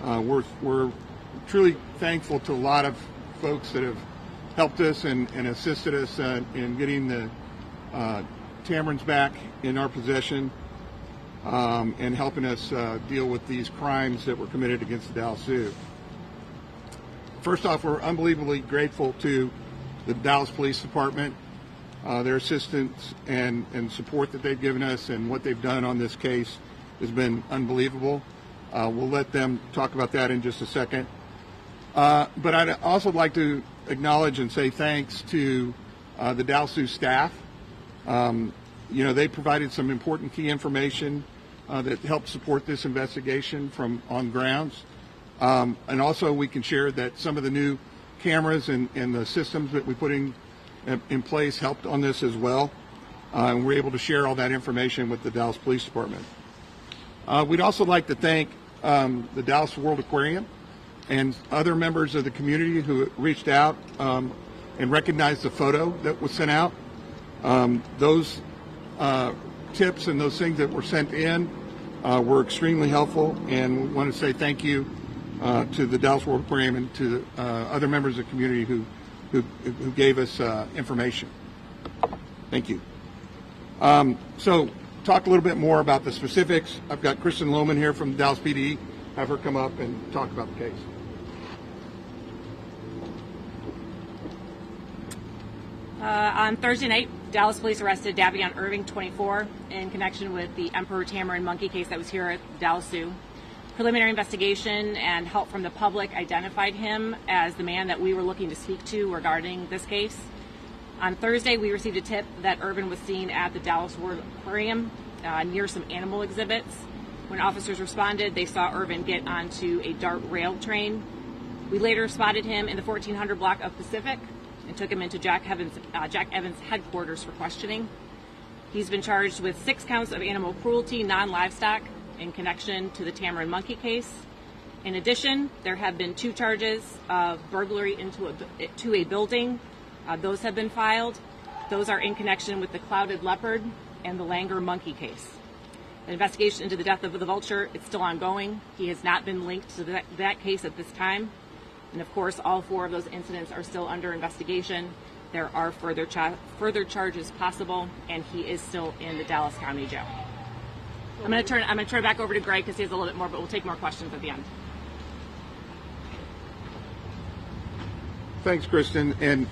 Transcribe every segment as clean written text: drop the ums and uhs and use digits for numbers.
We're truly thankful to a lot of folks that have helped us and assisted us in getting the tamarins back in our possession and helping us deal with these crimes that were committed against the Dallas Zoo. First off, we're unbelievably grateful to the Dallas Police Department, their assistance and support that they've given us, and what they've done on this case has been unbelievable. We'll let them talk about that in just a second. But I'd also like to acknowledge and say thanks to the Dallas Zoo staff. They provided some important key information that helped support this investigation from on grounds. And also we can share that some of the new cameras and the systems that we put in place helped on this as well. And we're able to share all that information with the Dallas Police Department. We'd also like to thank the Dallas World Aquarium and other members of the community who reached out and recognized the photo that was sent out. Those tips and those things that were sent in were extremely helpful, and we want to say thank you to the Dallas World Aquarium and to other members of the community who gave us information. Thank you. So talk a little bit more about the specifics. I've got Kristen Lohman here from Dallas PD. Have her come up and talk about the case. On Thursday night, Dallas police arrested Davion Irving, 24, in connection with the Emperor Tamarin monkey case that was here at Dallas Zoo. Preliminary investigation and help from the public identified him as the man that we were looking to speak to regarding this case. On Thursday, we received a tip that Irvin was seen at the Dallas World Aquarium near some animal exhibits. When officers responded, they saw Irvin get onto a DART rail train. We later spotted him in the 1400 block of Pacific and took him into Jack Evans' headquarters for questioning. He's been charged with 6 counts of animal cruelty, non-livestock, in connection to the Tamarin monkey case. In addition, there have been 2 charges of burglary to a building. Those have been filed. Those are in connection with the clouded leopard and the Langer monkey case. The investigation into the death of the vulture is still ongoing. He has not been linked to that case at this time. And of course, all 4 of those incidents are still under investigation. There are further charges possible, and he is still in the Dallas County Jail. I'm going to turn it back over to Greg because he has a little bit more, but we'll take more questions at the end. Thanks, Kristen. And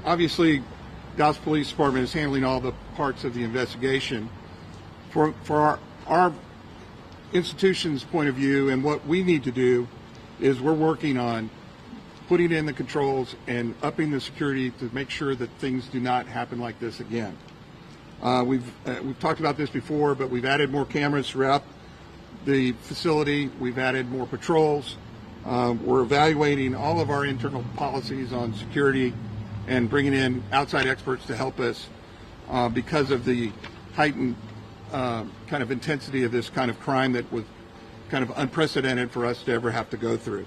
obviously, Dallas Police Department is handling all the parts of the investigation. For our institution's point of view, and what we need to do is we're working on putting in the controls and upping the security to make sure that things do not happen like this again. We've talked about this before, but we've added more cameras throughout the facility. We've added more patrols. We're evaluating all of our internal policies on security and bringing in outside experts to help us because of the heightened kind of intensity of this kind of crime that was kind of unprecedented for us to ever have to go through.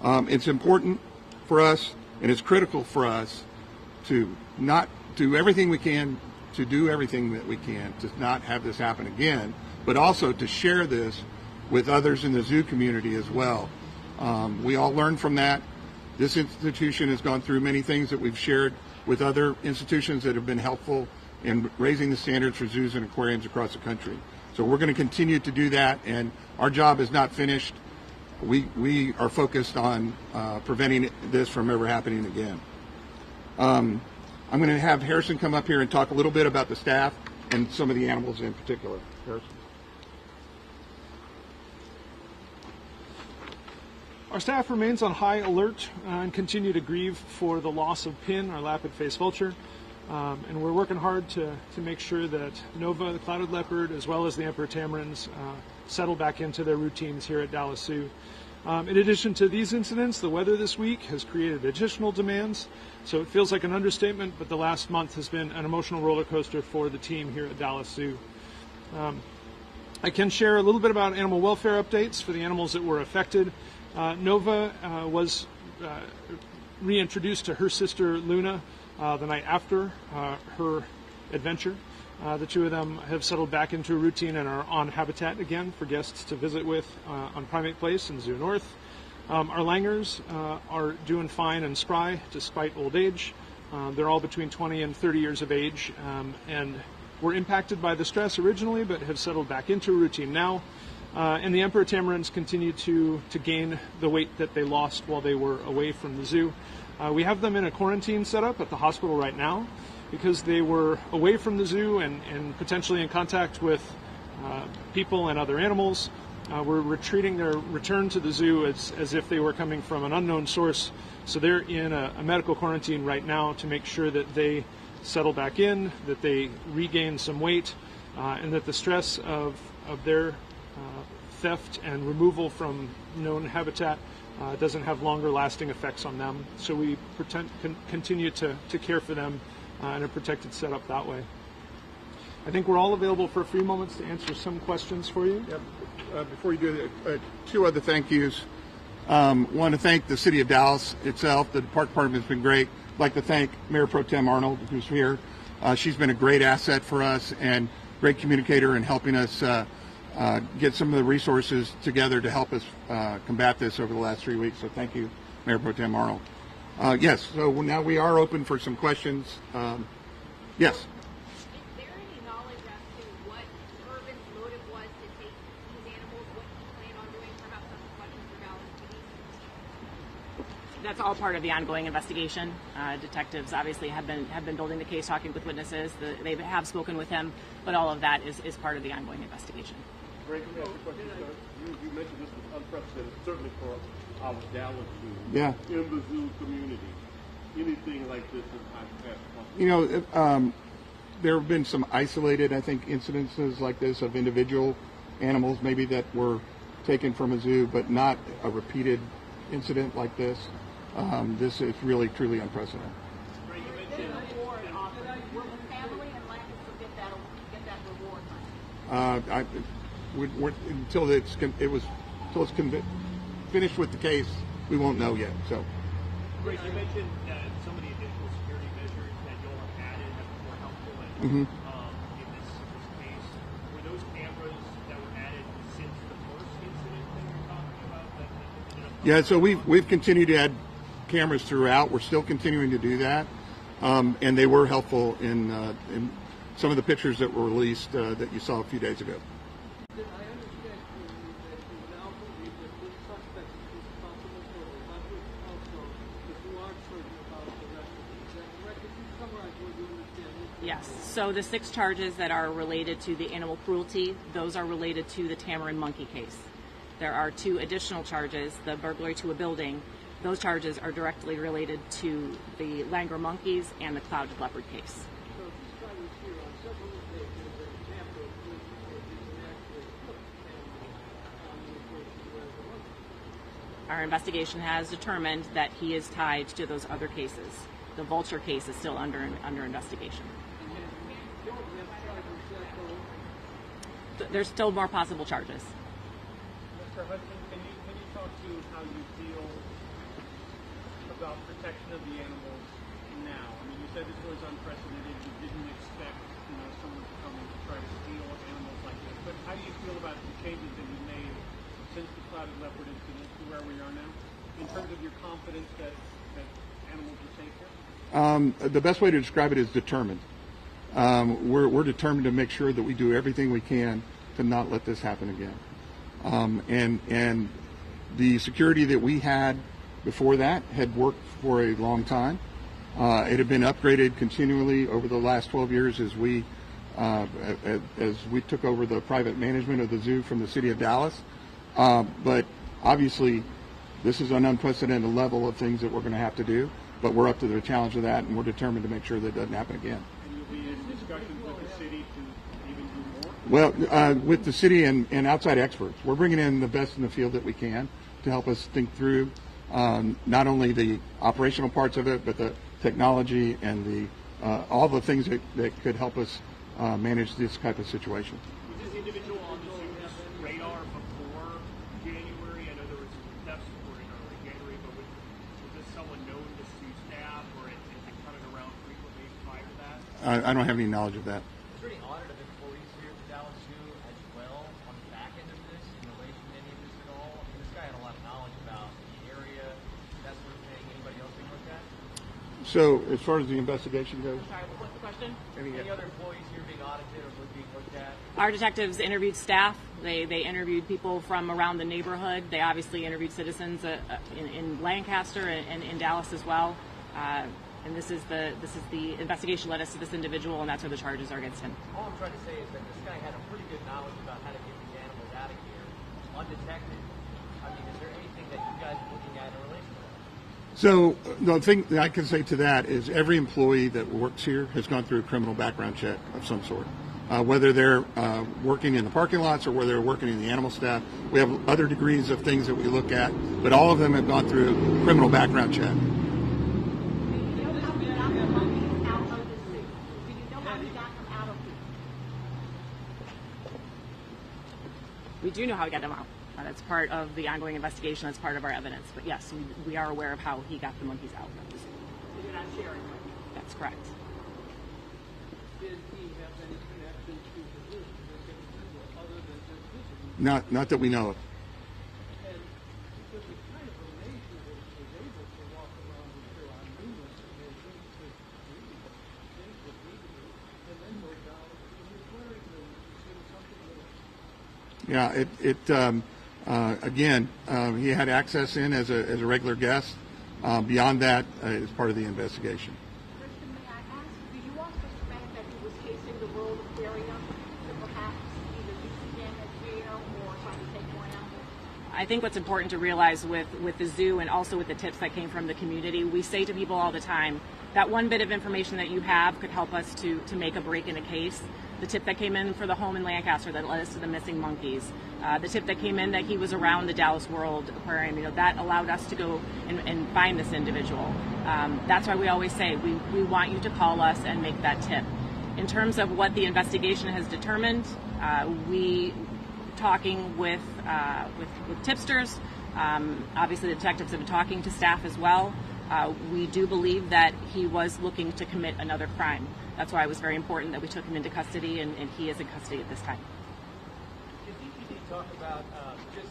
It's important for us, and it's critical for us to not do everything we can to do everything that we can to not have this happen again, but also to share this with others in the zoo community as well. We all learn from that. This institution has gone through many things that we've shared with other institutions that have been helpful in raising the standards for zoos and aquariums across the country. So we're going to continue to do that, and our job is not finished. We are focused on preventing this from ever happening again. I'm going to have Harrison come up here and talk a little bit about the staff and some of the animals in particular. Harrison. Our staff remains on high alert and continue to grieve for the loss of Pin, our lapid-faced vulture. And we're working hard to make sure that Nova, the clouded leopard, as well as the emperor tamarins settle back into their routines here at Dallas Zoo. In addition to these incidents, the weather this week has created additional demands. So it feels like an understatement, but the last month has been an emotional roller coaster for the team here at Dallas Zoo. I can share a little bit about animal welfare updates for the animals that were affected. Nova was reintroduced to her sister Luna the night after her adventure. The two of them have settled back into a routine and are on habitat again for guests to visit with on Primate Place and Zoo North. Our langurs are doing fine and spry despite old age. They're all between 20 and 30 years of age and were impacted by the stress originally but have settled back into a routine now. And the emperor tamarins continue to gain the weight that they lost while they were away from the zoo. We have them in a quarantine setup at the hospital right now because they were away from the zoo and potentially in contact with people and other animals. We're treating their return to the zoo as if they were coming from an unknown source. So they're in a medical quarantine right now to make sure that they settle back in, that they regain some weight, and that the stress of their theft and removal from known habitat doesn't have longer lasting effects on them. So we continue to care for them in a protected setup that way. I think we're all available for a few moments to answer some questions for you. Yep. Before you do that, two other thank yous. Want to thank the City of Dallas itself. The Park Department has been great. I'd like to thank Mayor Pro Tem Arnold, who's here. She's been a great asset for us and great communicator in helping us get some of the resources together to help us combat this over the last 3 weeks. So thank you, Mayor Pro Tem Arnold. Yes, so now we are open for some questions. Yes. Is there any knowledge as to what Irvin's motive was to take these animals, what he planned on doing, perhaps some questions for Dallas PD? That's all part of the ongoing investigation. Detectives obviously have been building the case, talking with witnesses. They have spoken with him, but all of that is part of the ongoing investigation. Greg, let me ask you a question, sir. You mentioned this was unprecedented, certainly for our Dallas Zoo. Yeah. In the zoo community, anything like this in times past? You know, there have been some isolated, I think, incidences like this of individual animals maybe that were taken from a zoo, but not a repeated incident like this. This is really, truly unprecedented. Will the family and Lancaster get that reward money? Until it's finished with the case, we won't know yet. So. Greg, you mentioned some of the additional security measures that y'all have added have been more helpful in this case. Were those cameras that were added since the first incident that you're talking about? Yeah, so we've continued to add cameras throughout. We're still continuing to do that, and they were helpful in some of the pictures that were released that you saw a few days ago. I understand that you now believe that this suspect is responsible for the leopard also, but you aren't certain about the rest of it. Is that correct? Could you summarize what you understand? Yes. So the 6 charges that are related to the animal cruelty, those are related to the tamarin monkey case. There are 2 additional charges, the burglary to a building. Those charges are directly related to the langur monkeys and the clouded leopard case. So this guy was here on several occasions an example of when people didn't actually put cameras on the occasion where there was. Our investigation has determined that he is tied to those other cases. The vulture case is still under investigation. There's still more possible charges. Mr. Hudson, can you talk to how you feel about protection of the animals now? I mean, you said this was unprecedented. You didn't expect, someone to come and try to steal animals like this. But how do you feel about the changes that you made since the clouded leopard incident to where we are now, in terms of your confidence that animals are safe here? The best way to describe it is determined. We're determined to make sure that we do everything we can to not let this happen again. And the security that we had before that had worked for a long time. It had been upgraded continually over the last 12 years as we took over the private management of the zoo from the City of Dallas. But obviously, this is an unprecedented level of things that we're going to have to do. But we're up to the challenge of that, and we're determined to make sure that it doesn't happen again. And you'll be in discussions with the city to even do more? Well, with the city and outside experts, we're bringing in the best in the field that we can to help us think through not only the operational parts of it, but the technology and the all the things that could help us manage this type of situation. Was this individual on the zoo's radar before January? I know there was thefts reported in early January, but was this someone known to zoo staff, or it coming around frequently prior to that? I don't have any knowledge of that. Is there any audit of employees here at the Dallas Zoo as well on the back end of this in relation to any of this at all? I mean, this guy had a lot of knowledge about the area, that sort of thing. Anybody else being looked at? So as far as the investigation goes, Sorry, what's the question? Any other employees here being audited or being looked at? Our detectives interviewed staff. They interviewed people from around the neighborhood. They obviously interviewed citizens in Lancaster and in Dallas as well. And this is the investigation led us to this individual, and that's where the charges are against him. All I'm trying to say is that this guy had a pretty good knowledge about how to get these animals out of here undetected. I mean, is there anything that you guys are looking at in relation to that? so the thing that I can say to that is every employee that works here has gone through a criminal background check of some sort. Whether they're working in the parking lots or whether they're working in the animal staff, we have other degrees of things that we look at, but all of them have gone through criminal background check. We do know how he got them out. That's part of the ongoing investigation. That's part of our evidence. But yes, we are aware of how he got the monkeys out. You're not sharing. That's correct. Did he have any connection to the zoo, this individual, other than just visiting? Not that we know of. And because the kind of relation that was able to walk around here on numerous occasions to do things that we do, and then go down to the aquarium and see something new. Yeah, again, he had access in as a regular guest. Beyond that, is part of the investigation. Kristen, may I ask, do you also suspect that he was casing the World Aquarium to perhaps either use again as jail or trying to take more animals? I think what's important to realize with the zoo and also with the tips that came from the community, we say to people all the time, that one bit of information that you have could help us to make a break in a case. The tip that came in for the home in Lancaster that led us to the missing monkeys. The tip that came in that he was around the Dallas World Aquarium, that allowed us to go and find this individual. That's why we always say we want you to call us and make that tip. In terms of what the investigation has determined, we talking with tipsters. Obviously, the detectives have been talking to staff as well. We do believe that he was looking to commit another crime. That's why it was very important that we took him into custody, and he is in custody at this time. Did DPD talk about just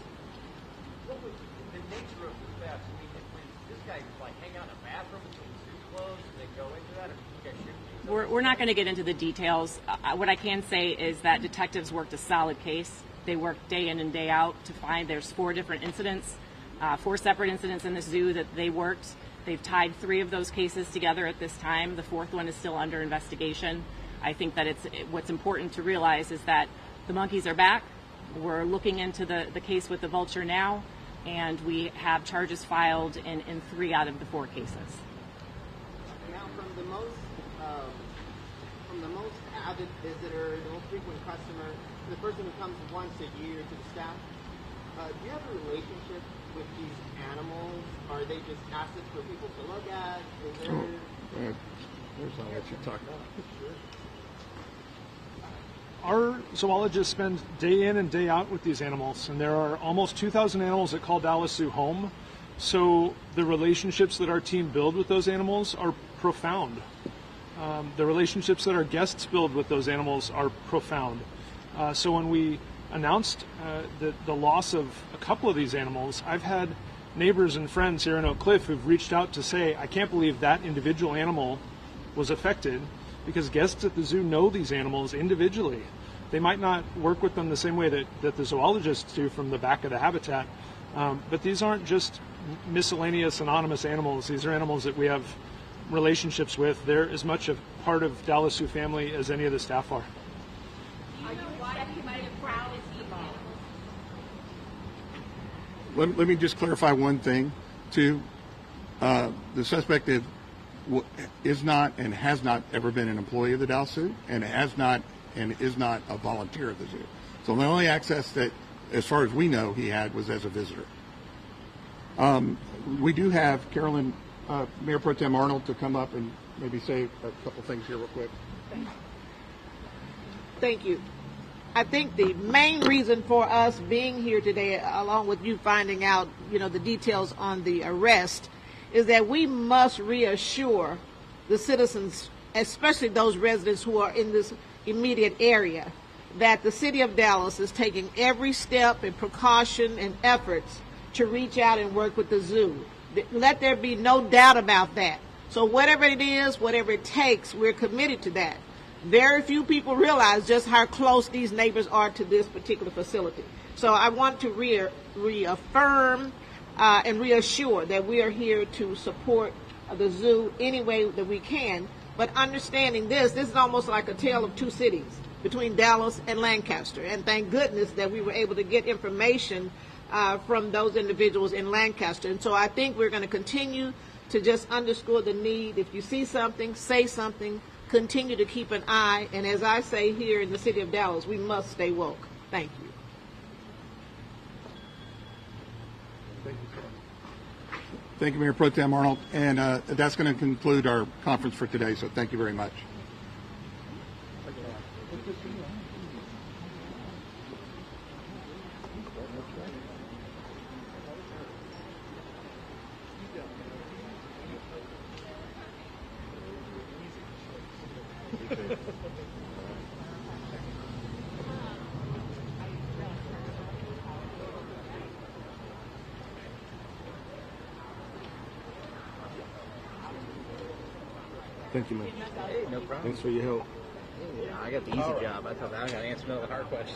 what was the nature of the theft? I mean, was this guy like hang out in a bathroom between two clothes and then go into that, or did you guys shoot? We're not going to get into the details. What I can say is that detectives worked a solid case. They worked day in and day out to find there's 4 different incidents, 4 separate incidents in the zoo that they worked. They've tied 3 of those cases together at this time. The 4th one is still under investigation. I think that what's important to realize is that the monkeys are back. We're looking into the case with the vulture now, and we have charges filed in 3 out of the 4 cases. Now, from the most avid visitor, the most frequent customer, the person who comes once a year to the staff, do you have a relationship with these animals? Are they just assets for people to look at? Is there... There's not what you talk about. Our zoologists spend day in and day out with these animals, and there are almost 2,000 animals that call Dallas Zoo home. So the relationships that our team build with those animals are profound. The relationships that our guests build with those animals are profound. So when we announced the loss of a couple of these animals, I've had neighbors and friends here in Oak Cliff who've reached out to say, I can't believe that individual animal was affected, because guests at the zoo know these animals individually. They might not work with them the same way that the zoologists do from the back of the habitat, but these aren't just miscellaneous anonymous animals. These are animals that we have relationships with. They're as much a part of Dallas Zoo family as any of the staff are. Let me just clarify one thing, too. The suspect is not and has not ever been an employee of the Dallas Zoo, and has not and is not a volunteer of the zoo. So the only access that, as far as we know, he had was as a visitor. We do have Carolyn, Mayor Pro Tem Arnold, to come up and maybe say a couple things here real quick. Thank you. I think the main reason for us being here today, along with you finding out, the details on the arrest, is that we must reassure the citizens, especially those residents who are in this immediate area, that the city of Dallas is taking every step and precaution and efforts to reach out and work with the zoo. Let there be no doubt about that. So whatever it is, whatever it takes, we're committed to that. Very few people realize just how close these neighbors are to this particular facility. So I want to reaffirm and reassure that we are here to support the zoo any way that we can, but understanding this is almost like a tale of two cities between Dallas and Lancaster. And thank goodness that we were able to get information from those individuals in Lancaster. And so I think we're going to continue to just underscore the need. If you see something, say something, continue to keep an eye. And as I say here in the city of Dallas, we must stay woke. Thank you. Thank you, Mayor Pro Tem Arnold. And that's going to conclude our conference for today, so thank you very much. Thank you, man. Hey, no problem. Thanks for your help. Yeah, I got the easy job. I thought I got to answer another hard question.